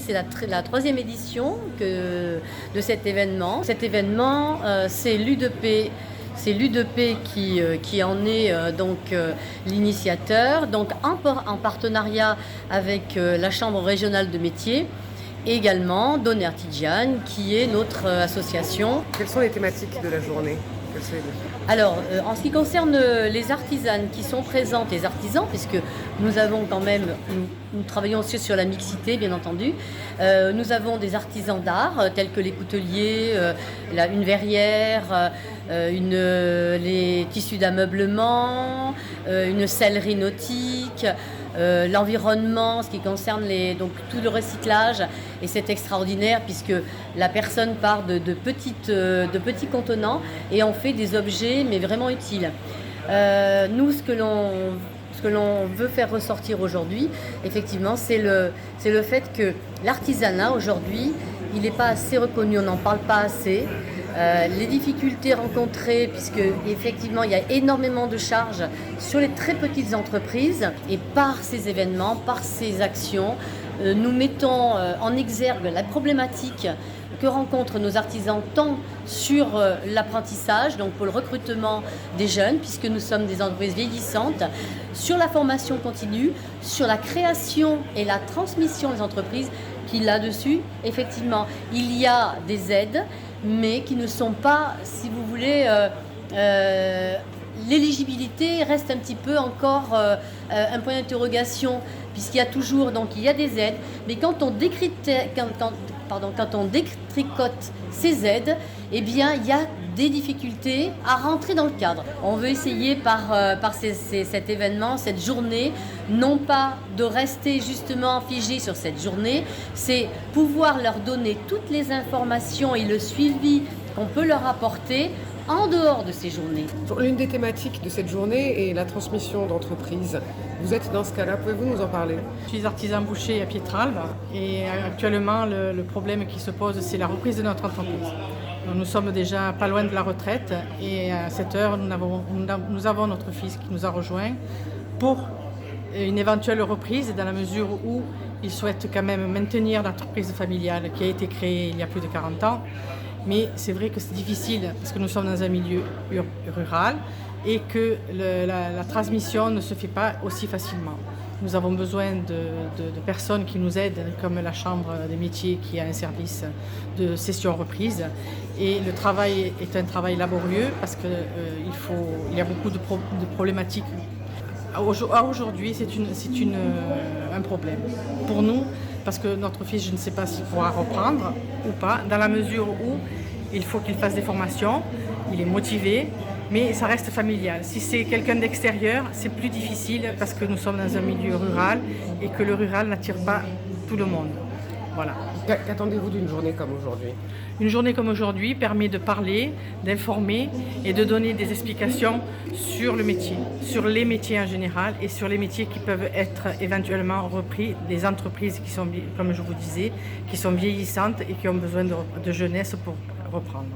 c'est la troisième édition de cet événement. Cet événement, c'est l'U2P. C'est l'U2P qui en est l'initiateur, donc en partenariat avec la Chambre régionale de métiers et également Donner Artigian, qui est notre association. Quelles sont les thématiques de la journée? Alors, en ce qui concerne les artisanes qui sont présentes, les artisans, puisque nous avons quand même, nous travaillons aussi sur la mixité, bien entendu. Nous avons des artisans d'art, tels que les couteliers, une verrière, les tissus d'ameublement, une sellerie nautique, l'environnement, ce qui concerne tout le recyclage. Et c'est extraordinaire puisque la personne part de petits contenants et on fait des objets mais vraiment utiles. Nous, ce que l'on veut faire ressortir aujourd'hui, effectivement, c'est le fait que l'artisanat aujourd'hui, il n'est pas assez reconnu, on n'en parle pas assez. Les difficultés rencontrées, puisque effectivement il y a énormément de charges sur les très petites entreprises, et par ces événements, par ces actions, nous mettons en exergue la problématique que rencontrent nos artisans tant sur l'apprentissage, donc pour le recrutement des jeunes, puisque nous sommes des entreprises vieillissantes, sur la formation continue, sur la création et la transmission des entreprises, qui là-dessus, effectivement, il y a des aides, mais qui ne sont pas, si vous voulez, l'éligibilité reste un petit peu encore un point d'interrogation, puisqu'il y a toujours, donc il y a des aides, mais quand on détricote ces aides, eh bien il y a des difficultés à rentrer dans le cadre. On veut essayer par cet événement, cette journée, non pas de rester justement figé sur cette journée, c'est pouvoir leur donner toutes les informations et le suivi qu'on peut leur apporter en dehors de ces journées. L'une des thématiques de cette journée est la transmission d'entreprise. Vous êtes dans ce cas-là, pouvez-vous nous en parler? Je suis artisan boucher à Pietralbe et actuellement le problème qui se pose, c'est la reprise de notre entreprise. Donc, nous sommes déjà pas loin de la retraite et à cette heure nous avons notre fils qui nous a rejoint pour une éventuelle reprise dans la mesure où il souhaite quand même maintenir l'entreprise familiale qui a été créée il y a plus de 40 ans. Mais c'est vrai que c'est difficile parce que nous sommes dans un milieu rural et que la transmission ne se fait pas aussi facilement. Nous avons besoin de personnes qui nous aident, comme la Chambre des métiers qui a un service de cession reprise. Et le travail est un travail laborieux parce qu'il y a beaucoup de problématiques. Aujourd'hui, c'est un problème pour nous, parce que notre fils, je ne sais pas s'il pourra reprendre ou pas, dans la mesure où il faut qu'il fasse des formations, il est motivé, mais ça reste familial. Si c'est quelqu'un d'extérieur, c'est plus difficile parce que nous sommes dans un milieu rural et que le rural n'attire pas tout le monde. Voilà. Qu'attendez-vous d'une journée comme aujourd'hui? Une journée comme aujourd'hui permet de parler, d'informer et de donner des explications sur le métier, sur les métiers en général et sur les métiers qui peuvent être éventuellement repris des entreprises qui sont, comme je vous disais, qui sont vieillissantes et qui ont besoin de jeunesse pour reprendre.